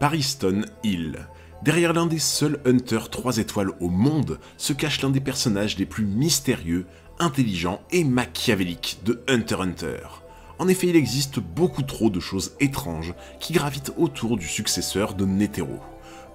Pariston Hill. Derrière l'un des seuls Hunters 3 étoiles au monde se cache l'un des personnages les plus mystérieux, intelligents et machiavéliques de Hunter x Hunter. En effet, il existe beaucoup trop de choses étranges qui gravitent autour du successeur de Netero.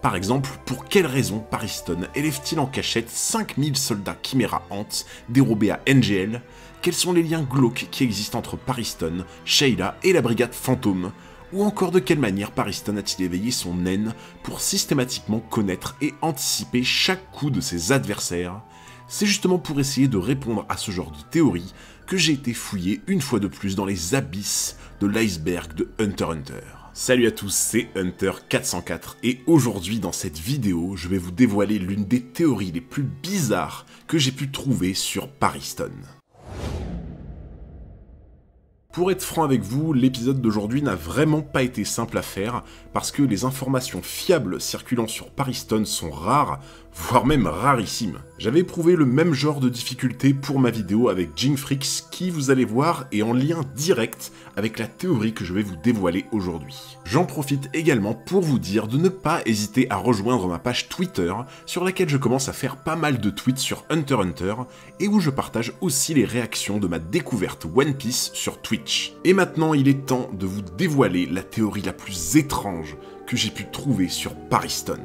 Par exemple, pour quelle raison Pariston élève-t-il en cachette 5000 soldats Chimera Ant dérobés à NGL? Quels sont les liens glauques qui existent entre Pariston, Sheila et la brigade Fantôme? Ou encore de quelle manière Pariston a-t-il éveillé son haine pour systématiquement connaître et anticiper chaque coup de ses adversaires? C'est justement pour essayer de répondre à ce genre de théorie que j'ai été fouillé une fois de plus dans les abysses de l'iceberg de Hunter x Hunter. Salut à tous, c'est Hunter404 et aujourd'hui dans cette vidéo, je vais vous dévoiler l'une des théories les plus bizarres que j'ai pu trouver sur Pariston. Pour être franc avec vous, l'épisode d'aujourd'hui n'a vraiment pas été simple à faire parce que les informations fiables circulant sur Pariston sont rares, voire même rarissimes. J'avais éprouvé le même genre de difficulté pour ma vidéo avec Jinfrix qui, vous allez voir, est en lien direct avec la théorie que je vais vous dévoiler aujourd'hui. J'en profite également pour vous dire de ne pas hésiter à rejoindre ma page Twitter sur laquelle je commence à faire pas mal de tweets sur Hunter x Hunter et où je partage aussi les réactions de ma découverte One Piece sur Twitch. Et maintenant, il est temps de vous dévoiler la théorie la plus étrange que j'ai pu trouver sur Pariston.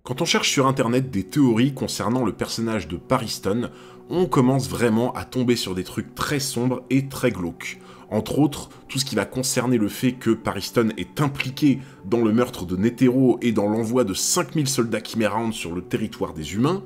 Quand on cherche sur internet des théories concernant le personnage de Pariston, on commence vraiment à tomber sur des trucs très sombres et très glauques. Entre autres, tout ce qui va concerner le fait que Pariston est impliqué dans le meurtre de Netero et dans l'envoi de 5000 soldats Chimera Ant sur le territoire des humains.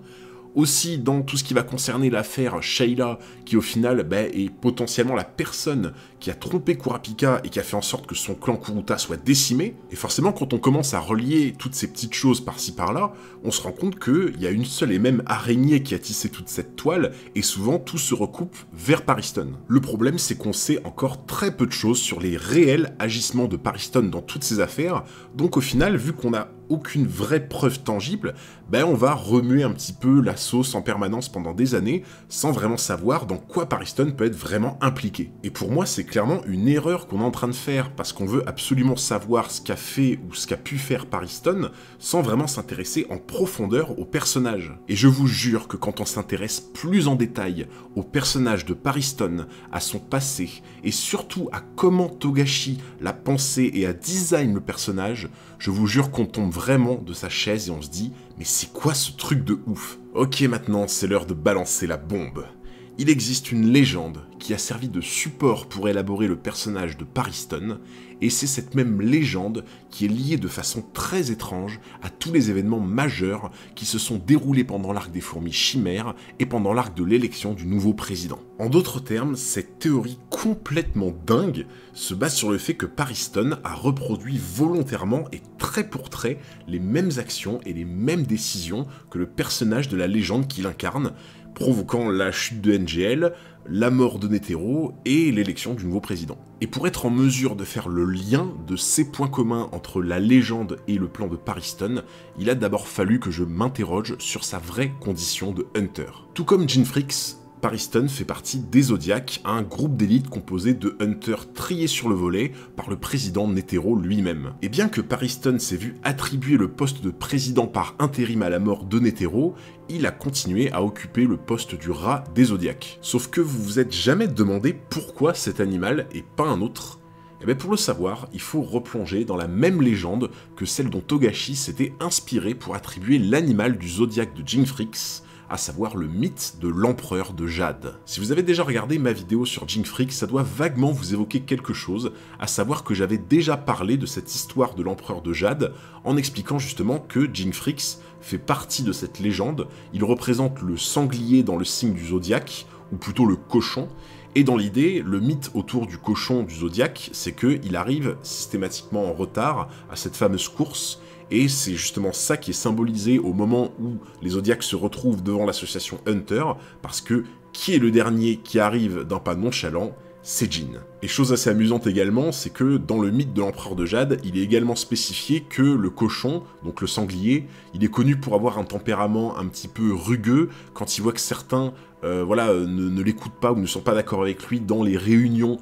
Aussi dans tout ce qui va concerner l'affaire Sheila, qui au final est potentiellement la personne qui a trompé Kurapika et qui a fait en sorte que son clan Kuruta soit décimé. Et forcément, quand on commence à relier toutes ces petites choses par-ci par-là, on se rend compte qu'il y a une seule et même araignée qui a tissé toute cette toile, et souvent tout se recoupe vers Pariston. Le problème, c'est qu'on sait encore très peu de choses sur les réels agissements de Pariston dans toutes ces affaires, donc au final, vu qu'on a aucune vraie preuve tangible, on va remuer un petit peu la sauce en permanence pendant des années, sans vraiment savoir dans quoi Pariston peut être vraiment impliqué. Et pour moi, c'est clairement une erreur qu'on est en train de faire, parce qu'on veut absolument savoir ce qu'a fait ou ce qu'a pu faire Pariston, sans vraiment s'intéresser en profondeur au personnage. Et je vous jure que quand on s'intéresse plus en détail au personnage de Pariston, à son passé, et surtout à comment Togashi l'a pensé et a design le personnage, je vous jure qu'on tombe vraiment de sa chaise et on se dit « Mais c'est quoi ce truc de ouf ?» Ok, maintenant c'est l'heure de balancer la bombe. Il existe une légende qui a servi de support pour élaborer le personnage de Pariston, et c'est cette même légende qui est liée de façon très étrange à tous les événements majeurs qui se sont déroulés pendant l'arc des fourmis chimères et pendant l'arc de l'élection du nouveau président. En d'autres termes, cette théorie complètement dingue se base sur le fait que Pariston a reproduit volontairement et trait pour trait les mêmes actions et les mêmes décisions que le personnage de la légende qu'il incarne, provoquant la chute de NGL, la mort de Netero et l'élection du nouveau président. Et pour être en mesure de faire le lien de ces points communs entre la légende et le plan de Pariston, il a d'abord fallu que je m'interroge sur sa vraie condition de Hunter. Tout comme Jinfrix, Pariston fait partie des Zodiacs, un groupe d'élite composé de Hunters triés sur le volet par le président Netero lui-même. Et bien que Pariston s'est vu attribuer le poste de président par intérim à la mort de Netero, il a continué à occuper le poste du rat des Zodiacs. Sauf que vous vous êtes jamais demandé pourquoi cet animal et pas un autre? Et bien pour le savoir, il faut replonger dans la même légende que celle dont Togashi s'était inspiré pour attribuer l'animal du Zodiac de Jinfrix, à savoir le mythe de l'empereur de Jade. Si vous avez déjà regardé ma vidéo sur Jinfrix, ça doit vaguement vous évoquer quelque chose, à savoir que j'avais déjà parlé de cette histoire de l'empereur de Jade, en expliquant justement que Jinfrix fait partie de cette légende, il représente le sanglier dans le signe du zodiaque, ou plutôt le cochon, et dans l'idée, le mythe autour du cochon du zodiaque, c'est qu'il arrive systématiquement en retard à cette fameuse course, et c'est justement ça qui est symbolisé au moment où les Zodiacs se retrouvent devant l'association Hunter, parce que qui est le dernier qui arrive d'un pas nonchalant? C'est Jin. Et chose assez amusante également, c'est que dans le mythe de l'empereur de Jade, il est également spécifié que le cochon, donc le sanglier, il est connu pour avoir un tempérament un petit peu rugueux quand il voit que certains ne l'écoutent pas ou ne sont pas d'accord avec lui dans les réunions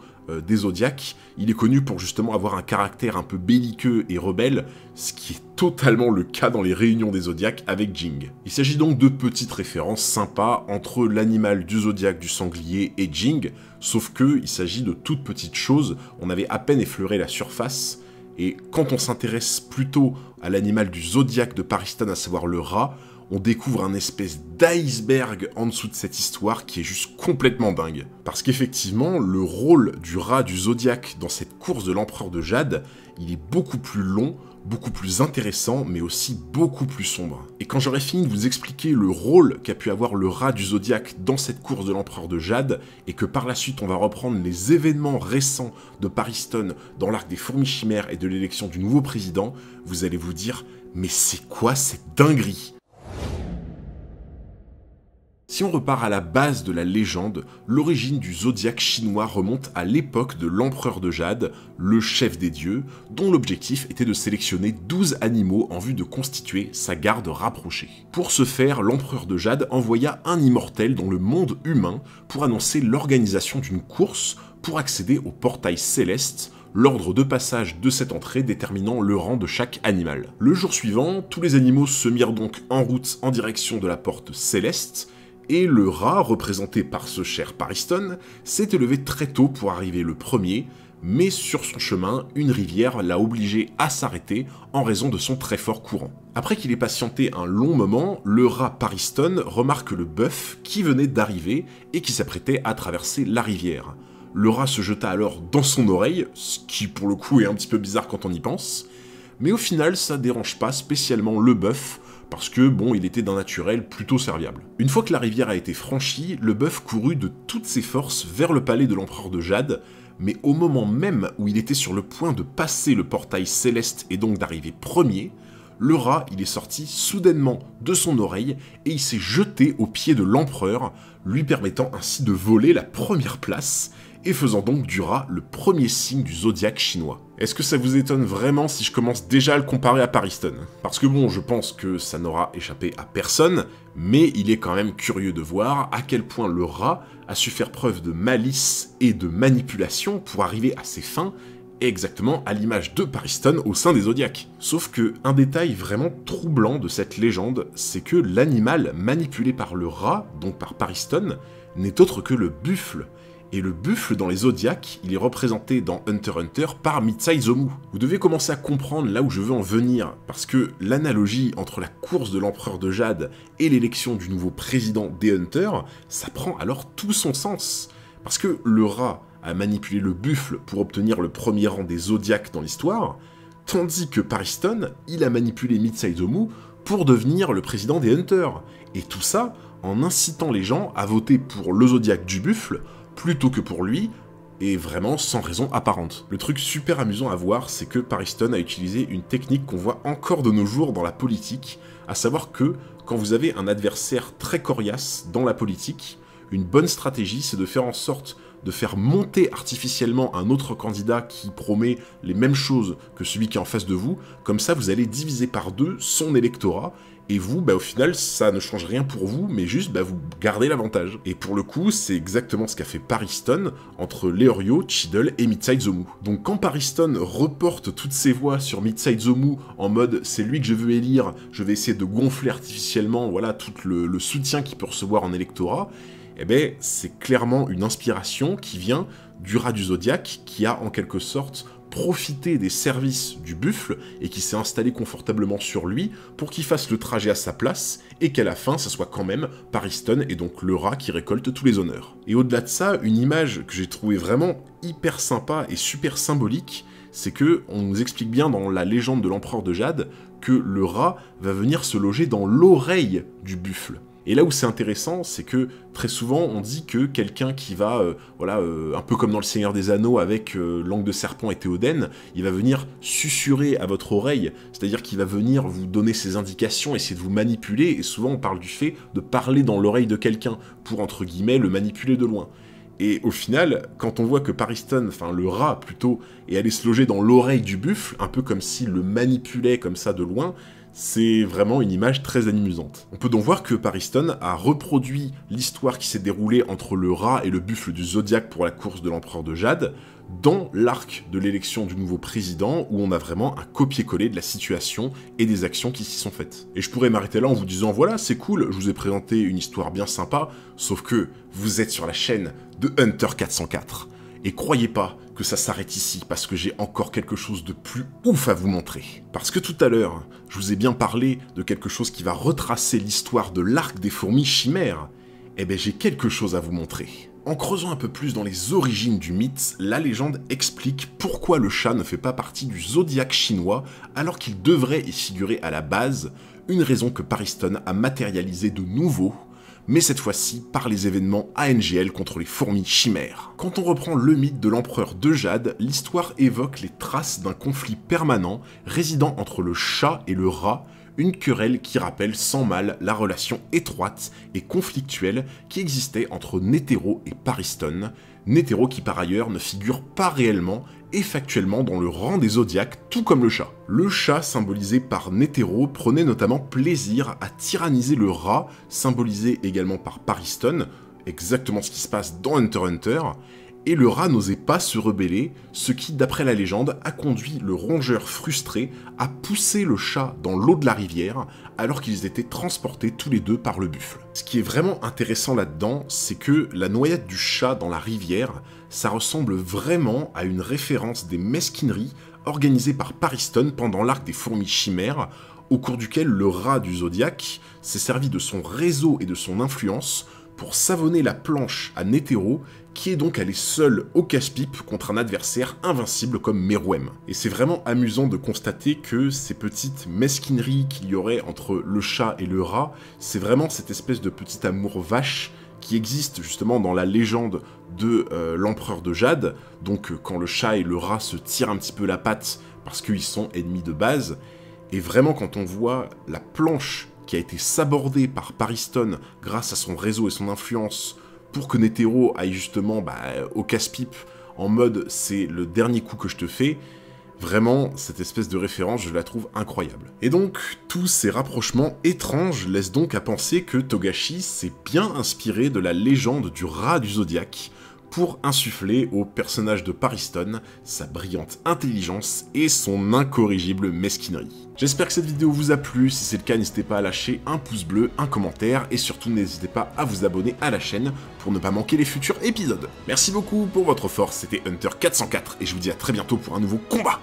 des Zodiacs, il est connu pour justement avoir un caractère un peu belliqueux et rebelle, ce qui est totalement le cas dans les réunions des Zodiacs avec Jing. Il s'agit donc de petites références sympas entre l'animal du Zodiac du sanglier et Jing, sauf que il s'agit de toutes petites choses, on avait à peine effleuré la surface, et quand on s'intéresse plutôt à l'animal du Zodiac de Pariston, à savoir le rat, on découvre un espèce d'iceberg en dessous de cette histoire qui est juste complètement dingue. Parce qu'effectivement, le rôle du rat du Zodiac dans cette course de l'Empereur de Jade, il est beaucoup plus long, beaucoup plus intéressant, mais aussi beaucoup plus sombre. Et quand j'aurai fini de vous expliquer le rôle qu'a pu avoir le rat du Zodiac dans cette course de l'Empereur de Jade, et que par la suite on va reprendre les événements récents de Pariston dans l'arc des fourmis chimères et de l'élection du nouveau président, vous allez vous dire « mais c'est quoi cette dinguerie ?» Si on repart à la base de la légende, l'origine du Zodiac chinois remonte à l'époque de l'Empereur de Jade, le chef des dieux, dont l'objectif était de sélectionner 12 animaux en vue de constituer sa garde rapprochée. Pour ce faire, l'Empereur de Jade envoya un immortel dans le monde humain pour annoncer l'organisation d'une course pour accéder au portail céleste, l'ordre de passage de cette entrée déterminant le rang de chaque animal. Le jour suivant, tous les animaux se mirent donc en route en direction de la porte céleste, et le rat, représenté par ce cher Pariston, s'est élevé très tôt pour arriver le premier, mais sur son chemin, une rivière l'a obligé à s'arrêter en raison de son très fort courant. Après qu'il ait patienté un long moment, le rat Pariston remarque le bœuf qui venait d'arriver et qui s'apprêtait à traverser la rivière. Le rat se jeta alors dans son oreille, ce qui pour le coup est un petit peu bizarre quand on y pense, mais au final ça dérange pas spécialement le bœuf, parce que, bon, il était d'un naturel plutôt serviable. Une fois que la rivière a été franchie, le bœuf courut de toutes ses forces vers le palais de l'Empereur de Jade, mais au moment même où il était sur le point de passer le portail céleste et donc d'arriver premier, le rat, il est sorti soudainement de son oreille et il s'est jeté aux pieds de l'empereur, lui permettant ainsi de voler la première place, et faisant donc du rat le premier signe du zodiaque chinois. Est-ce que ça vous étonne vraiment si je commence déjà à le comparer à Pariston? Parce que bon, je pense que ça n'aura échappé à personne, mais il est quand même curieux de voir à quel point le rat a su faire preuve de malice et de manipulation pour arriver à ses fins, exactement à l'image de Pariston au sein des Zodiacs. Sauf que un détail vraiment troublant de cette légende, c'est que l'animal manipulé par le rat, donc par Pariston, n'est autre que le buffle. Et le buffle dans les Zodiacs, il est représenté dans Hunter x Hunter par Mitsai-Zomu. Vous devez commencer à comprendre là où je veux en venir, parce que l'analogie entre la course de l'Empereur de Jade et l'élection du nouveau président des Hunters, ça prend alors tout son sens. Parce que le rat a manipulé le buffle pour obtenir le premier rang des Zodiacs dans l'histoire, tandis que Pariston, il a manipulé Mitsai-Zomu pour devenir le président des Hunters. Et tout ça en incitant les gens à voter pour le Zodiac du buffle, plutôt que pour lui, et vraiment sans raison apparente. Le truc super amusant à voir, c'est que Pariston a utilisé une technique qu'on voit encore de nos jours dans la politique, à savoir que quand vous avez un adversaire très coriace dans la politique, une bonne stratégie, c'est de faire en sorte de faire monter artificiellement un autre candidat qui promet les mêmes choses que celui qui est en face de vous, comme ça vous allez diviser par deux son électorat, et vous, au final, ça ne change rien pour vous, mais juste, vous gardez l'avantage. Et pour le coup, c'est exactement ce qu'a fait Pariston entre Leorio, Cheadle et Mitsai-Zomu. Donc quand Pariston reporte toutes ses voix sur Mitsai-Zomu en mode « c'est lui que je veux élire, je vais essayer de gonfler artificiellement voilà, tout le soutien qu'il peut recevoir en électorat », c'est clairement une inspiration qui vient du rat du Zodiac, qui a en quelque sorte profité des services du buffle et qui s'est installé confortablement sur lui pour qu'il fasse le trajet à sa place et qu'à la fin, ça soit quand même Pariston et donc le rat qui récolte tous les honneurs. Et au-delà de ça, une image que j'ai trouvée vraiment hyper sympa et super symbolique, c'est que on nous explique bien dans la légende de l'Empereur de Jade que le rat va venir se loger dans l'oreille du buffle. Et là où c'est intéressant, c'est que très souvent on dit que quelqu'un qui va, un peu comme dans le Seigneur des Anneaux avec Langue de Serpent et Théoden, il va venir susurrer à votre oreille, c'est-à-dire qu'il va venir vous donner ses indications, essayer de vous manipuler, et souvent on parle du fait de parler dans l'oreille de quelqu'un pour, entre guillemets, le manipuler de loin. Et au final, quand on voit que Pariston, enfin le rat plutôt, est allé se loger dans l'oreille du buffle, un peu comme s'il le manipulait comme ça de loin, c'est vraiment une image très amusante. On peut donc voir que Pariston a reproduit l'histoire qui s'est déroulée entre le rat et le buffle du Zodiac pour la course de l'Empereur de Jade, dans l'arc de l'élection du nouveau président, où on a vraiment un copier-coller de la situation et des actions qui s'y sont faites. Et je pourrais m'arrêter là en vous disant, voilà, c'est cool, je vous ai présenté une histoire bien sympa, sauf que vous êtes sur la chaîne de Hunter 404. Et croyez pas que ça s'arrête ici, parce que j'ai encore quelque chose de plus ouf à vous montrer. Parce que tout à l'heure, je vous ai bien parlé de quelque chose qui va retracer l'histoire de l'arc des fourmis chimères. Eh ben j'ai quelque chose à vous montrer. En creusant un peu plus dans les origines du mythe, la légende explique pourquoi le chat ne fait pas partie du zodiaque chinois alors qu'il devrait y figurer à la base, une raison que Pariston a matérialisée de nouveau, mais cette fois-ci par les événements ANGL contre les fourmis chimères. Quand on reprend le mythe de l'empereur de Jade, l'histoire évoque les traces d'un conflit permanent résidant entre le chat et le rat, une querelle qui rappelle sans mal la relation étroite et conflictuelle qui existait entre Netero et Pariston, Netero qui par ailleurs ne figure pas réellement et factuellement dans le rang des zodiaques, tout comme le chat. Le chat, symbolisé par Netero, prenait notamment plaisir à tyranniser le rat, symbolisé également par Pariston, exactement ce qui se passe dans Hunter x Hunter, et le rat n'osait pas se rebeller, ce qui, d'après la légende, a conduit le rongeur frustré à pousser le chat dans l'eau de la rivière, alors qu'ils étaient transportés tous les deux par le buffle. Ce qui est vraiment intéressant là-dedans, c'est que la noyade du chat dans la rivière, ça ressemble vraiment à une référence des mesquineries organisées par Pariston pendant l'arc des fourmis chimères, au cours duquel le rat du zodiaque s'est servi de son réseau et de son influence pour savonner la planche à Netero, qui est donc allé seul au casse-pipe contre un adversaire invincible comme Meruem. Et c'est vraiment amusant de constater que ces petites mesquineries qu'il y aurait entre le chat et le rat, c'est vraiment cette espèce de petit amour vache qui existe justement dans la légende de l'empereur de Jade, donc quand le chat et le rat se tirent un petit peu la patte parce qu'ils sont ennemis de base, et vraiment quand on voit la planche qui a été sabordée par Pariston grâce à son réseau et son influence pour que Netero aille justement au casse-pipe en mode c'est le dernier coup que je te fais, vraiment cette espèce de référence je la trouve incroyable. Et donc tous ces rapprochements étranges laissent donc à penser que Togashi s'est bien inspiré de la légende du rat du zodiaque pour insuffler au personnage de Pariston sa brillante intelligence et son incorrigible mesquinerie. J'espère que cette vidéo vous a plu, si c'est le cas n'hésitez pas à lâcher un pouce bleu, un commentaire et surtout n'hésitez pas à vous abonner à la chaîne pour ne pas manquer les futurs épisodes. Merci beaucoup pour votre force, c'était Hunter 404 et je vous dis à très bientôt pour un nouveau combat.